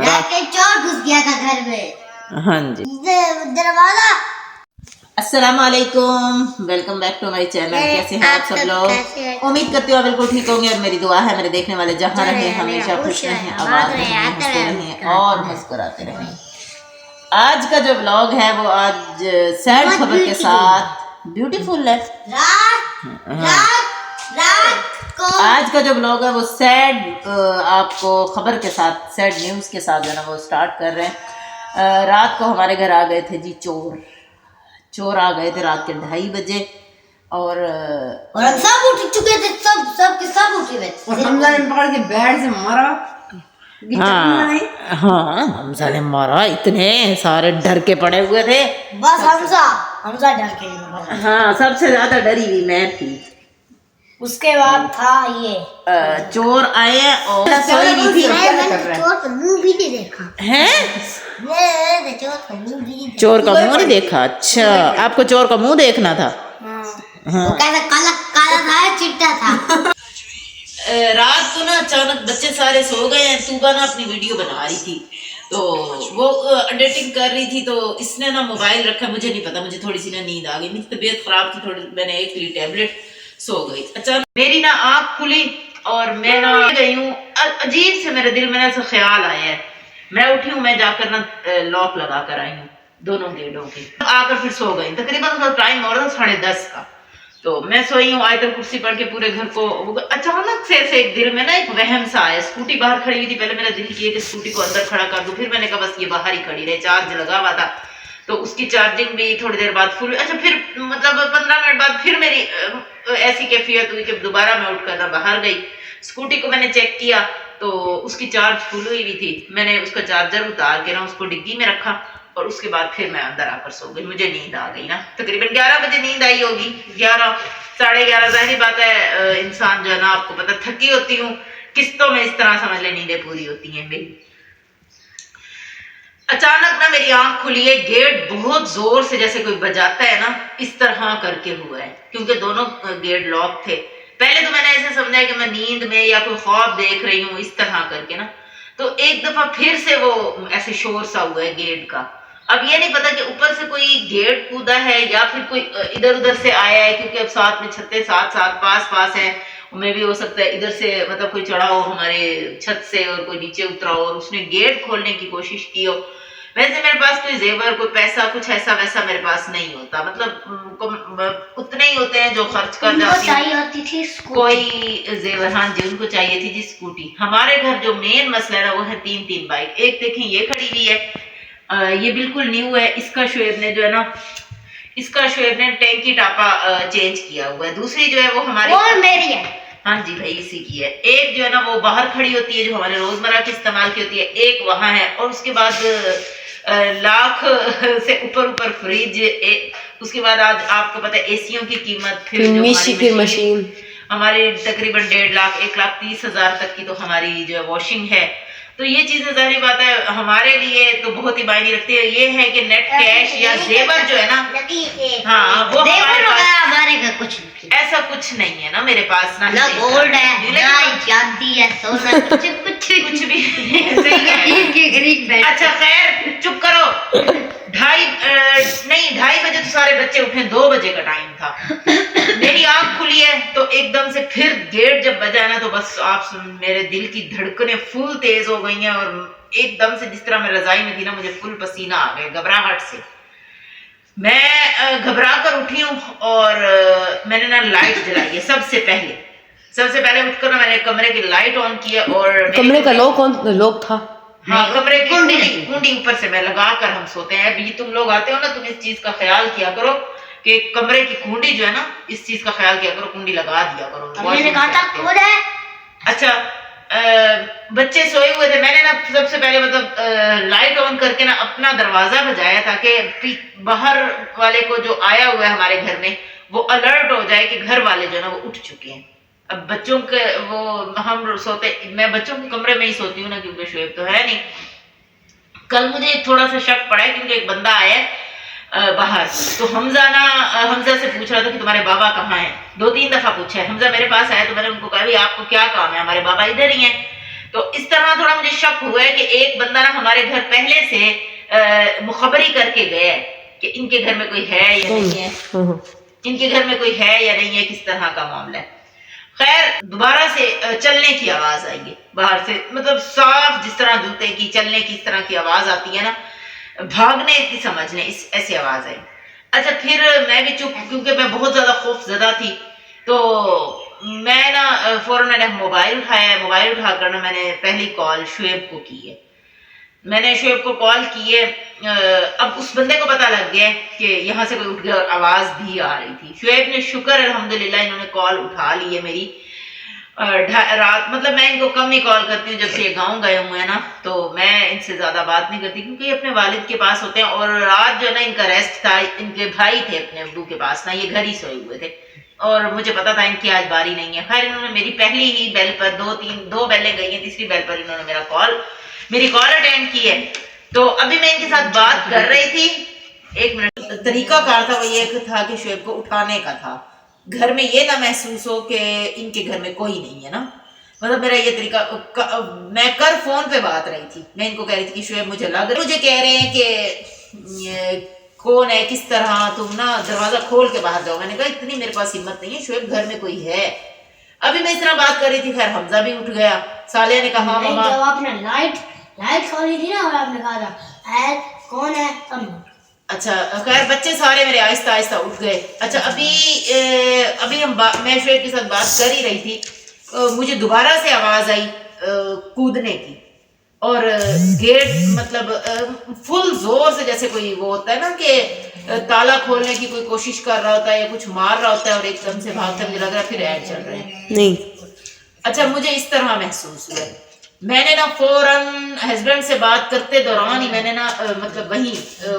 चोर घुस गया था घर में। हाँ जी, दरवाजा। अस्सलाम वालेकुम, welcome back to my channel. कैसे हैं आप सब लोग? उम्मीद करती हूँ बिल्कुल ठीक होंगे और मेरी दुआ है मेरे देखने वाले जहाँ रहे हमेशा खुश रहें, आबाद रहें, हंसते रहें और मुस्कुराते रहें। आज का जो ब्लॉग है वो आज सैड खबर के साथ ब्यूटीफुल है। आज का जो ब्लॉग है वो सैड आपको खबर के साथ, सैड न्यूज़ के साथ जो है ना वो स्टार्ट कर रहे हैं। रात को हमारे घर आ गए थे जी चोर आ गए थे रात के 2:30 बजे और हम सब उठ चुके थे, सब उठे हुए थे। और हमजा ने पकड़ के बेड से मारा। हाँ हमजा ने मारा, इतने सारे डर के पड़े हुए थे। बस हमजा डर के। हाँ सबसे ज्यादा डरी हुई मैं थी। उसके बाद था ये चोर आए और सोई नहीं थी। चोर का मुंह भी नहीं देखा हैं? चोर का मुंह भी नहीं चोर का मुंह नहीं देखा? अच्छा, आपको चोर का मुंह देखना था। देखा। वो कैसा काला काला था, चिट्टा था। रात को ना अचानक बच्चे सारे सो गए हैं। तूबा ना अपनी वीडियो बना रही थी तो वो एडिटिंग कर रही थी, तो इसने ना मोबाइल रखा, मुझे नहीं पता, मुझे थोड़ी सी ना नींद आ गई, मेरी तबीयत खराब थी थोड़ी, मैंने एक ली टैबलेट, सो गई। अचानक मेरी ना आँख खुली और मैं ना गई हूँ, अजीब से मेरे दिल में ऐसा ख्याल आया है। मैं उठी हूँ, मैं जाकर ना लॉक लगा कर आई हूँ दोनों गेटों के, आकर फिर सो गई। तकरीबन टाइम हो रहा था 10:30 का, तो मैं सोई हूँ आयतल कुर्सी पढ़ के पूरे घर को। अचानक से एक दिल में ना एक वहम सा आया। स्कूटी बाहर खड़ी हुई थी, पहले मेरा दिल किया कि स्कूटी को अंदर खड़ा कर दूं, फिर मैंने कहा बस ये बाहर ही खड़ी रहे, चार्ज लगा हुआ था तो उसकी चार्जिंग भी थोड़ी देर बाद फुल। अच्छा, फिर मतलब 15 मिनट बाद फिर मेरी ऐसी कैफियत हुई कि दोबारा मैं उठकर ना बाहर गई। स्कूटी को मैंने चेक किया तो उसकी चार्ज फुल हुई हुई थी। मैंने उसका चार्जर उतार के ना उसको डिग्गी में रखा और उसके बाद फिर मैं अंदर आकर सो गई। मुझे नींद आ गई ना, तकरीबन 11 बजे नींद आई होगी, 11 साढ़े 11। जाहिर बात है इंसान जो है ना, आपको पता, थकी होती हूँ किस्तों में, इस तरह समझ ले नींदें पूरी होती हैं मेरी। अचानक ना मेरी आंख खुली है, गेट बहुत जोर से जैसे कोई बजाता है ना, इस तरह करके हुआ है, क्योंकि दोनों गेट लॉक थे। पहले तो मैंने ऐसे समझा कि मैं नींद में या कोई ख्वाब देख रही हूँ, इस तरह करके ना। तो एक दफा फिर से वो ऐसे शोर सा हुआ है गेट का। अब ये नहीं पता कि ऊपर से कोई गेट कूदा है या फिर कोई इधर उधर से आया है, क्योंकि अब साथ में छतें साथ पास है। उनमें भी हो सकता है इधर से मतलब कोई चढ़ा हो हमारे छत से और कोई नीचे उतरा हो और उसने गेट खोलने की कोशिश की हो। वैसे मेरे पास कोई जेवर, कोई पैसा, कुछ ऐसा वैसा मेरे पास नहीं होता, मतलब उतने ही होते हैं जो खर्च कर जाती होती थी कोई जेवर। हाँ जी, उनको चाहिए थी जी स्कूटी। हमारे घर जो मेन मसला है ना वो है 3 बाइक। एक देखें ये खड़ी हुई है, ये बिल्कुल न्यू है, इसका शोएब ने जो है ना, इसका शोएब ने टैंकी टापा चेंज किया हुआ है। दूसरी जो है वो हमारी और मेरी है। हाँ जी भाई, इसी की है। एक जो है ना वो बाहर खड़ी होती है जो हमारे रोजमर्रा के इस्तेमाल की होती है, एक वहां है, और उसके बाद लाख से ऊपर फ्रिज, उसके बाद आज आपको पता है एसीओं की कीमत, फिर मशीन हमारी तकरीबन 1.5 लाख 1,30,000 तक की तो हमारी जो है वॉशिंग है। तो ये चीजें जाहिर बात है हमारे लिए तो बहुत ही मायने रखती है। ये है कि नेट कैश या जेवर जो है ना, हाँ वो हमारे घर कुछ ऐसा कुछ नहीं है ना मेरे पास, ना गोल्ड है ना चांदी है, सोना कुछ भी अच्छा खैर चुप करो। 2:30 बजे तो सारे बच्चे उठे, 2 बजे का टाइम था। मेरी आंख खुली है तो एकदम से फिर गेट जब बजा है ना, तो बस आप मेरे दिल की धड़कनें फुल तेज हो गई हैं और एकदम से जिस तरह मैं रजाई में थी ना, मुझे फुल पसीना आ गया घबराहट से। मैं घबरा कर उठी हूँ और मैंने ना लाइट जलाई है। सबसे पहले उठकर ना मैंने कमरे की लाइट ऑन किया और कमरे का लॉक था। हाँ, कमरे की कुंडी ऊपर से मैं लगा कर हम सोते हैं। अभी तुम लोग आते हो ना, तुम इस चीज का ख्याल किया करो कि कमरे की कुंडी जो है ना, इस चीज का ख्याल किया करो, कुंडी लगा दिया करो। मैंने कहा था खुद है। अच्छा, बच्चे सोए हुए थे। मैंने ना सबसे पहले मतलब लाइट ऑन करके ना अपना दरवाजा बजाया ताकि बाहर वाले को जो आया हुआ है हमारे घर में वो अलर्ट हो जाए कि घर वाले जो है ना वो उठ चुके हैं। अब बच्चों के वो हम सोते, मैं बच्चों के कमरे में ही सोती हूँ ना, क्योंकि शोएब तो है नहीं। कल मुझे थोड़ा सा शक पड़ा है क्योंकि एक बंदा आया बाहर, तो हमजा से पूछ रहा था कि तुम्हारे बाबा कहाँ हैं। 2-3 दफा पूछा है। हमजा मेरे पास आया तो मैंने उनको कहा भी आपको क्या काम है, हमारे बाबा इधर ही हैं। तो इस तरह थोड़ा मुझे शक हुआ है कि एक बंदा ना हमारे घर पहले से मुखबरी करके गया है कि इनके घर में कोई है या नहीं है, इनके घर में कोई है या नहीं है, किस तरह का मामला है। खैर दोबारा से चलने की आवाज आएगी बाहर से, मतलब साफ जिस तरह जूते की चलने की इस तरह की आवाज आती है ना, भागने की समझने इस ऐसी आवाज आई। अच्छा फिर मैं भी चुप, क्योंकि मैं बहुत ज्यादा खौफजदा थी, तो मैं ना फौरन मैंने मोबाइल उठाया। मोबाइल उठाकर ना मैंने पहली कॉल शुएब को की है। मैंने शुएब को कॉल की है। अब उस बंदे को पता लग गया कि यहाँ से कोई उठ गया और आवाज भी आ रही थी। शुएब ने शुक्र अल्हम्दुलिल्लाह इन्होंने कॉल उठा ली है मेरी। रात मतलब मैं इनको कम ही कॉल करती हूँ, जब से ये गाँव गए हुए हैं ना, तो मैं इनसे ज्यादा बात नहीं करती क्योंकि ये अपने वालिद के पास होते हैं। और रात जो ना इनका रेस्ट था, इनके भाई थे अपने अब्बू के पास ना, ये घर ही सोए हुए थे और मुझे पता था इनकी आज बारी नहीं है। खैर इन्होंने मेरी पहली ही बेल पर दो बेलें गई हैं, तीसरी बेल पर इन्होंने मेरी कॉल अटेंड की है। तो अभी मैं इनके साथ बात कर रही थी, 1 मिनट। तरीका कार था वो ये था कि शुएब को उठाने का था, घर में ये ना महसूस हो कि इनके घर में कोई नहीं है ना, मतलब मेरा ये तरीका। मैं कर फोन पे बात रही थी, मैं इनको कह रही थी कि शुएब मुझे लग रहा, मुझे कह रहे हैं कि कौन है, किस तरह, तुम ना दरवाजा खोल के बाहर जाओ। मैंने कहा इतनी मेरे पास हिम्मत नहीं है, शुएब घर में कोई है। अभी मैं इस तरह बात कर रही थी, खैर हमजा भी उठ गया। सालिया ने कहा मामा, जब आपने लाइट खोली थी ना और आपने कहा कौन है, तब अच्छा खैर बच्चे सारे मेरे आहिस्ता आहिस्ता उठ गए। अच्छा अभी मैं शुएब के साथ बात कर ही रही थी, मुझे दोबारा से आवाज आई कूदने की, और गेट मतलब फुल जोर से, जैसे कोई वो होता है ना कि ताला खोलने की कोई कोशिश कर रहा होता है या कुछ मार रहा होता है और एकदम से भागकर मुझे लग रहा है फिर ऐड चल रहे हैं। नहीं, अच्छा मुझे इस तरह महसूस हुआ। मैंने ना फौरन हस्बैंड से बात करते दौरान ही मैंने ना मतलब वही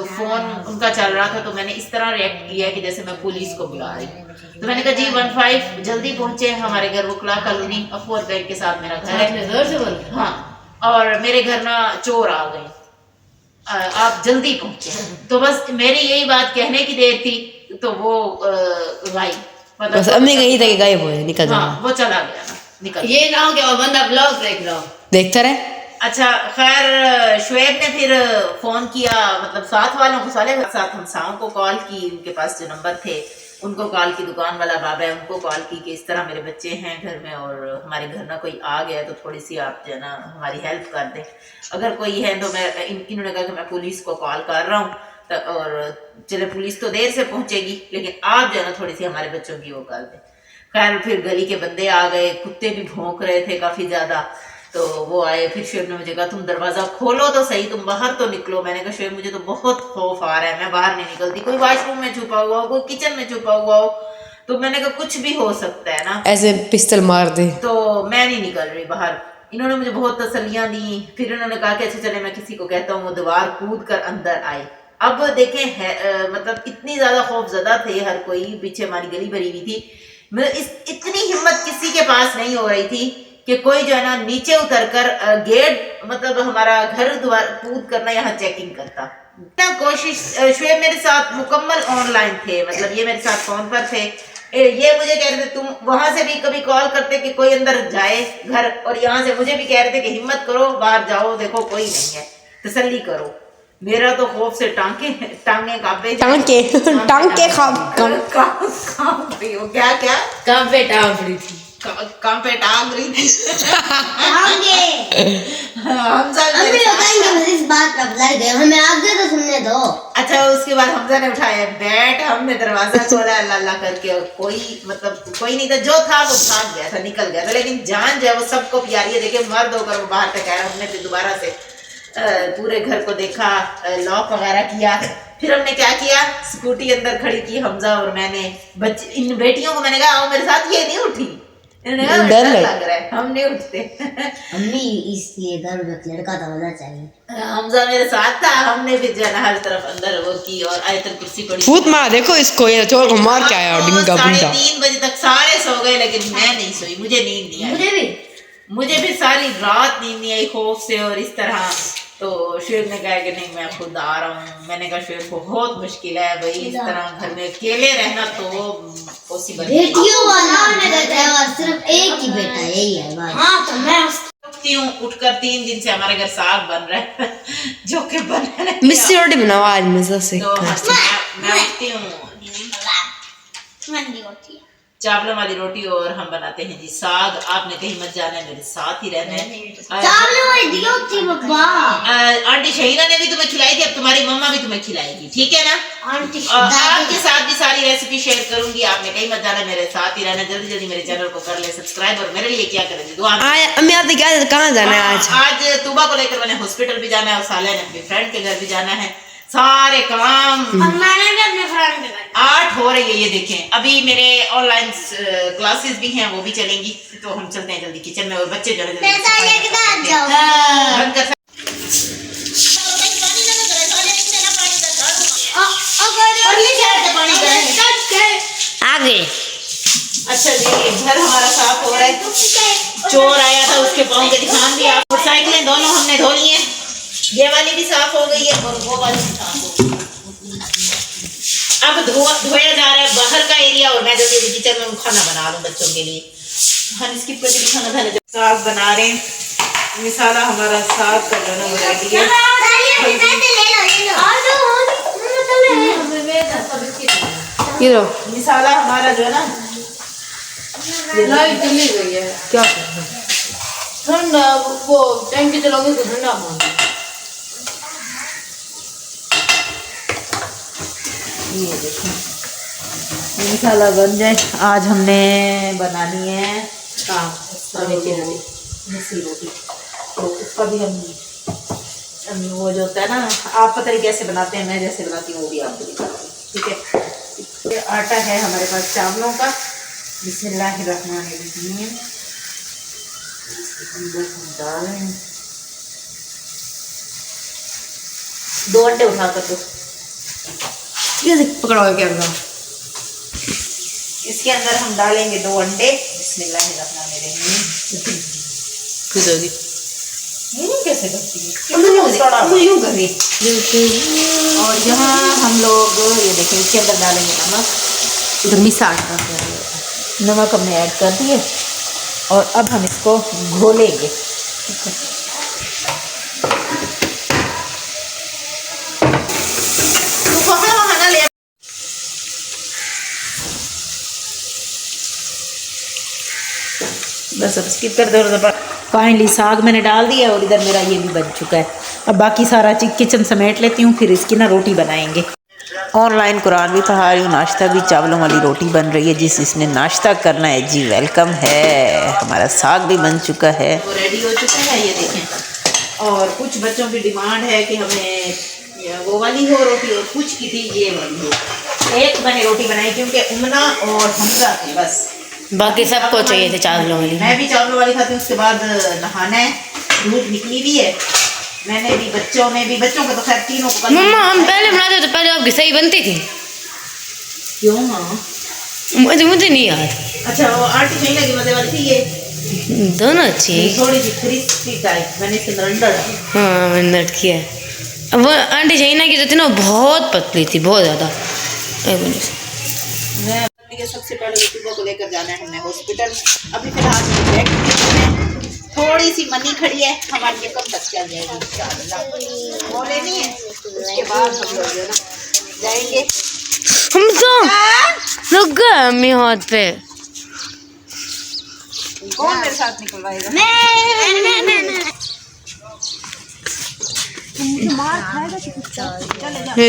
फोन उनका चल रहा था, तो मैंने इस तरह रिएक्ट किया कि जैसे मैं पुलिस को बुला रही हूँ। तो मैंने कहा जी 15 जल्दी पहुंचे हमारे घर, वकला कॉलोनी अफवर बैंक के साथ मेरा घर है। हाँ, और मेरे घर ना चोर आ गए, आप जल्दी पहुंचे। तो बस मेरी यही बात कहने की देर थी, तो वो भाई बस अम्मी कही था कि गायब हो निकल जाना। हाँ, वो चला गया ना, निकल ये ना हो कि बंदा ब्लॉग देख रहा हो, देखता रहे। अच्छा खैर शुएब ने फिर फोन किया, मतलब साथ वालों को, साले साथ हमसाओं को कॉल की, उनके पास जो नंबर थे उनको कॉल की, दुकान वाला बाबा है उनको कॉल की कि इस तरह मेरे बच्चे हैं घर में और हमारे घर ना कोई आ गया, तो थोड़ी सी आप जो है ना हमारी हेल्प कर दें, अगर कोई है तो। मैं इन्होंने कहा कि मैं पुलिस को कॉल कर रहा हूँ, और चले पुलिस तो देर से पहुंचेगी, लेकिन आप जो है ना थोड़ी सी हमारे बच्चों की वो कर दें। खैर फिर गली के बंदे आ गए, कुत्ते भी भौंक रहे थे काफी ज्यादा, तो वो आए। फिर शुएब ने मुझे कहा तुम दरवाजा खोलो तो सही, तुम बाहर तो निकलो। मैंने कहा शुएब मुझे तो बहुत खौफ आ रहा है, मैं बाहर नहीं निकलती, कोई वॉशरूम में छुपा हुआ हो, कोई किचन में छुपा हुआ हो, तो मैंने कहा कुछ भी हो सकता है ना, ऐसे पिस्टल मार दे। तो मैं नहीं निकल रही बाहर। इन्होंने मुझे बहुत तसल्लियां दी। फिर इन्होंने कहा कि अच्छा चले मैं किसी को कहता हूँ, वो दीवार कूद कर अंदर आए। अब देखें मतलब इतनी ज्यादा खौफजदा थे हर कोई, पीछे हमारी गली भरी हुई थी, इतनी हिम्मत किसी के पास नहीं हो रही थी कि कोई जो है ना नीचे उतरकर गेट मतलब हमारा घर द्वार कूद करना यहाँ चेकिंग करता। इतना कोशिश, शुएब मेरे साथ मुकम्मल ऑनलाइन थे, मतलब ये मेरे साथ फोन पर थे। ये मुझे कह रहे थे तुम वहां से भी कभी कॉल करते कि कोई अंदर जाए घर, और यहाँ से मुझे भी कह रहे थे कि हिम्मत करो बाहर जाओ, देखो कोई नहीं है, तसल्ली करो। मेरा तो खौफ से टांगे कांपे, टांके कांपे टांग रही थी, कांपे टांग रही थी। इस बात का हमें आगे तो सुनने दो। अच्छा उसके बाद हमजा ने उठाया बैठ, हमने दरवाजा खोला अल्लाह अल्लाह करके, और कोई नहीं था, जो था वो भाग गया था, निकल गया था, लेकिन जान जो है वो सबको प्यारी है। देखिए मर्द होकर वो बाहर तक आया, हमने फिर दोबारा से पूरे घर को देखा, लॉक वगैरह किया। फिर हमने क्या किया, स्कूटी अंदर खड़ी की हमजा और मैंने, इन बेटियों को मैंने कहा आओ मेरे साथ, ये नहीं उठी, डर लग रहा है, हम नहीं उठते। अम्मी इसलिए घर में लड़का तो होना चाहिए। हमजा मेरे साथ था, हमने भी जो है ना हर तरफ अंदर वो की और आयतल कुर्सी पड़ी, फूट मार देखो इसको, ये चोर को मार के आया डिंगा बुंगा। 3:30 बजे तक सारे सो गए, लेकिन मैं नहीं सोई, मुझे नींद नहीं आई, मुझे भी सारी रात नींद नहीं आई खौफ से। और इस तरह तो शुएब ने कहा कि नहीं मैं खुद आ रहा हूँ। मैंने कहा शुएब बहुत मुश्किल है भाई, इस तरह घर में अकेले रहना तो पॉसिबल नहीं। बेटियों वाला सिर्फ एक ही बेटा, यही है बात। हाँ तो मैं उठती हूँ, उठकर 3 दिन से हमारे घर साग बन रहा है जो कि बनने मिस्सी रोटी बनाओ आज मजा से तो मैं उठती हूँ मंदी होती है चावलों वाली रोटी और हम बनाते हैं जी साग। आपने कहीं मत जाना है, मेरे साथ ही रहना है। चावल वाली दी होती बाबा। आंटी शहीना ने भी तुम्हें खिलाई थी, अब तुम्हारी मम्मा भी तुम्हें खिलाएगी, ठीक है ना? आंटी आपके साथ भी सारी रेसिपी शेयर करूंगी। आपने कहीं मत जाना, मेरे साथ ही रहना। जल्दी जल्दी मेरे चैनल को कर ले सब्सक्राइब। और मेरे लिए क्या करेंगे दुआ में। अम्मी आपने क्या कहाँ जाना है आज? आज तूबा को लेकर मैंने हॉस्पिटल भी जाना है और साले ने अपने फ्रेंड के घर भी जाना है। सारे काम और मैंने भी अपने फ्रेंड के घर 8 हो रही है। ये देखें, अभी मेरे ऑनलाइन क्लासेस भी हैं, वो भी चलेंगी। तो हम चलते हैं जल्दी किचन में और बच्चे जो है जल्दी पैसा सफाई लेके करते आ हैं। जाओ। बंद कर आगे अच्छा जी, घर हमारा साफ हो रहा है। चोर आया था, उसके पाँव के निशान भी आप मोटरसाइकिलें दोनों हमने धो ली हैं। ये वाली भी साफ हो गई है और वो वाली भी साफ हो गई। अब धोया जा रहा है बाहर का एरिया और मैं जल्दी जल्दी किचन में खाना बना लूँ बच्चों के लिए। हम इसकी प्रति खाना खाने साग बना रहे हैं। मिसाला हमारा साग का जो है रेडी है। ये लो मिसाला हमारा जो है ना लाइट चली गई है। क्या ठंडा वो टैंकी चलाओगे तो ठंडा मांगे। ये देखो मिसाला बन जाए। आज हमने बनानी है मिस्सी रोटी। तो उसका भी हम वो जो होता है ना, आप पता नहीं कैसे बनाते हैं, मैं जैसे बनाती हूँ वो भी आपको दिखाती हूँ, ठीक है? ये आटा है हमारे पास चावलों का। बिस्मिल्लाहिर्रहमानिर्रहीम। डाल रहे हैं 2 अंडे उठा कर दो। ये पकड़ो क्या बताओ। इसके अंदर हम डालेंगे 2 अंडे। बिस्मिल्लाहिर्रहमानिर्रहीम। कैसे करती है? यूं करी। और यहाँ हम लोग ये देखें, इसके अंदर डालेंगे नमक। इधर मिसाल नमक हमने ऐड कर दिए और अब हम इसको घोलेंगे। बस अब स्किप कर दो। फाइनली साग मैंने डाल दिया और इधर मेरा ये भी बन चुका है। अब बाकी सारा किचन समेट लेती हूँ, फिर इसकी ना रोटी बनाएंगे। ऑनलाइन कुरान भी पढ़ा रही हूँ, नाश्ता भी चावलों वाली रोटी बन रही है। जिसने नाश्ता करना है जी वेलकम है। हमारा साग भी बन चुका है, वो रेडी हो चुका है, ये देखें। और कुछ बच्चों की डिमांड है कि हमें वो वाली हो रोटी और कुछ की थी ये वाली हो। एक मैंने रोटी बनाई क्योंकि उमना और हमजा थे बस, बाकी सबको चाहिए थे चावलों वाली। मैं भी चावलों वाली खाती हूँ। उसके बाद नहाना है, धूप निकली भी है। मैंने भी बच्चों ने भी, बच्चों को तो खैर तीनों को। मम्मा हम पहले बनाते तो पहले आपकी सही बनती थी। क्यों माँ? मुझे नहीं याद। अच्छा वो आंटी शहीना की मजे वाली थी ये। दोनों अच्छी है। थोड़ी सी क्रिस्पी टाइप मैंने इसके अंदर अंडा डाला। हाँ मैंने नट किया है। अब वो आंटी शहीना की जो थी ना बहुत पतली थी, बहुत ज़्यादा। मैं सबसे पहले यूट्यूबर को लेकर जाना है हमने हॉस्पिटल। अभी फिलहाल में थोड़ी सी मनी खड़ी है, हमारी ये कब तक चल जाएगी इंशाअल्लाह। वो लेनी है, उसके बाद हम लोग जो है ना जाएंगे। हम तो रुक गए अम्मी हाथ पे। कौन मेरे साथ निकलवाएगा?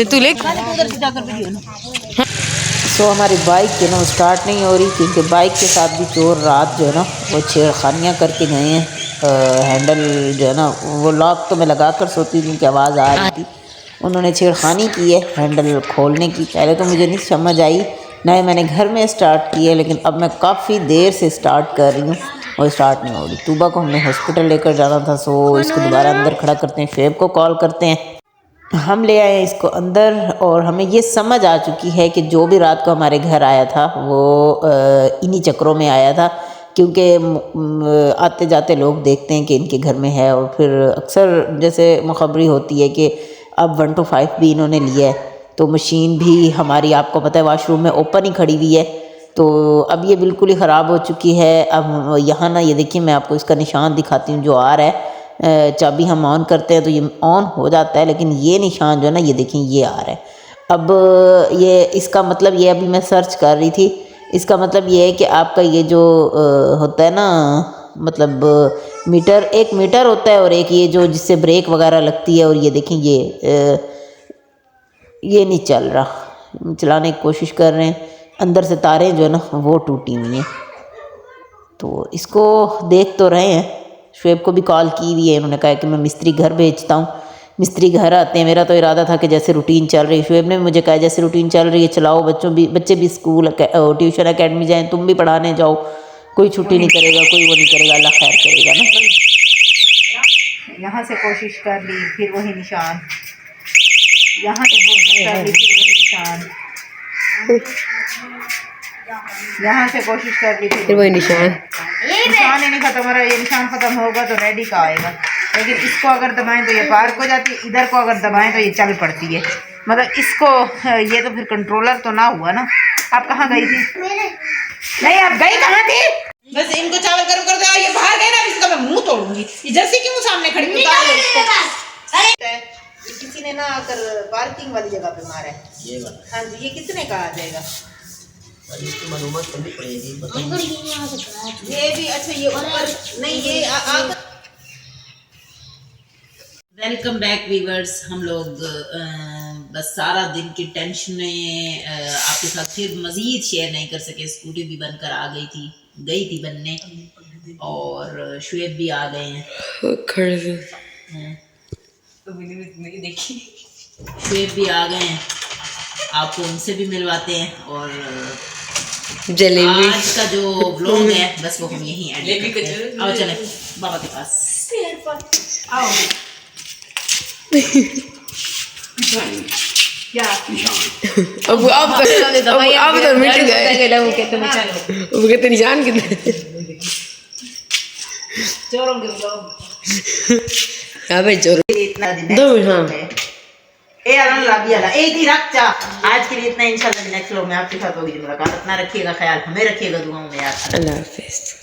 तू ले। सो हमारी बाइक जो है ना स्टार्ट नहीं हो रही क्योंकि बाइक के साथ भी चोर रात जो है ना वो छेड़खानियाँ करके गए हैं। हैंडल जो है ना वो लॉक तो मैं लगा कर सोती थी कि आवाज़ आ रही थी। उन्होंने छेड़खानी की है हैंडल खोलने की। पहले तो मुझे नहीं समझ आई, ना ही मैंने घर में स्टार्ट की है, लेकिन अब मैं काफ़ी देर से स्टार्ट कर रही हूँ और स्टार्ट नहीं हो रही। तूबा को हमने हॉस्पिटल लेकर जाना था, सो इसको दोबारा अंदर खड़ा करते हैं। फेब को कॉल करते हैं, हम ले आए इसको अंदर। और हमें ये समझ आ चुकी है कि जो भी रात को हमारे घर आया था वो इन्हीं चक्रों में आया था, क्योंकि आते जाते लोग देखते हैं कि इनके घर में है। और फिर अक्सर जैसे मुखबरी होती है कि अब 1 to 5 भी इन्होंने लिया है, तो मशीन भी हमारी आपको पता है वाशरूम में ओपन ही खड़ी हुई है। तो अब ये बिल्कुल ही ख़राब हो चुकी है। अब यहाँ ना ये देखिए मैं आपको इसका निशान दिखाती हूँ जो आ रहा है। चाबी हम ऑन करते हैं तो ये ऑन हो जाता है, लेकिन ये निशान जो है ना ये देखिए ये आ रहा है। अब ये इसका मतलब ये अभी मैं सर्च कर रही थी, इसका मतलब ये है कि आपका ये जो होता है ना मतलब मीटर, एक मीटर होता है और एक ये जो जिससे ब्रेक वगैरह लगती है, और ये देखें ये नहीं चल रहा, चलाने की कोशिश कर रहे हैं, अंदर से तारें जो है ना वो टूटी हुई हैं। तो इसको देख तो रहे हैं, शुएब को भी कॉल की हुई है, उन्होंने कहा कि मैं मिस्त्री घर भेजता हूँ, मिस्त्री घर आते हैं। मेरा तो इरादा था कि जैसे रूटीन चल रही है, शुएब ने मुझे कहा जैसे रूटीन चल रही है चलाओ, बच्चे भी स्कूल ट्यूशन एकेडमी जाएँ, तुम भी पढ़ाने जाओ, कोई छुट्टी नहीं करेगा, कोई वो नहीं करेगा, अल्लाह खैर करेगा ना। यहाँ से कोशिश कर ली, फिर वही निशान, यहाँ से कोशिश कर ली, फिर वही निशान, यहाँ से कोशिश कर ली, फिर वही निशान। निशान ही नहीं खत्म हो रहा। ये निशान खत्म होगा तो रेडी का आएगा, लेकिन इसको अगर दबाएं तो ये पार्क हो जाती है, इधर को अगर दबाएं तो ये चल पड़ती है। मतलब इसको ये तो फिर कंट्रोलर तो ना हुआ ना। आप कहाँ गई थी? नहीं आप गई कहाँ थी? बस इनको चावल गर्म कर दो, ये बाहर गए ना, इसका मैं मुंह तोड़ूंगी। ये जर्सी क्यों सामने खड़ी है? किसी ने ना आकर पार्किंग वाली जगह पे मारा है ये वाला। हाँ जी, ये कितने का आ जाएगा? इसकी मालूमात करनी पड़ेगी। ये भी अच्छा, ये ऊपर नहीं, ये वेलकम बैक वीवर्स। हम लोग बस सारा दिन की टेंशन में आपके साथ फिर मज़ीद शेयर नहीं कर सके। स्कूटी भी बनकर आ गई थी बनने, और शुएब भी आ गए हैं, खड़े से तो देखिए शुएब भी आ गए हैं, आपको उनसे भी मिलवाते हैं। और जलेबी आज का जो व्लॉग है बस वो हम यहीं एंड करते हैं। आओ चले बाबा के पास, आओ। क्या अब तो मिट गए, वो कहते निशान कितने चोरों के व्लॉग अबे चोर इतना दिन दो। हाँ ए अल्लाह लाभी अल्लाह ए दी रख चा। आज के लिए इतना, इंशाल्लाह नेक्स्ट व्लॉग में आपके साथ होगी मुलाकात। अपना रखिएगा ख्याल, हमें रखिएगा दुआओं में यार। अल्लाह हाफिज़।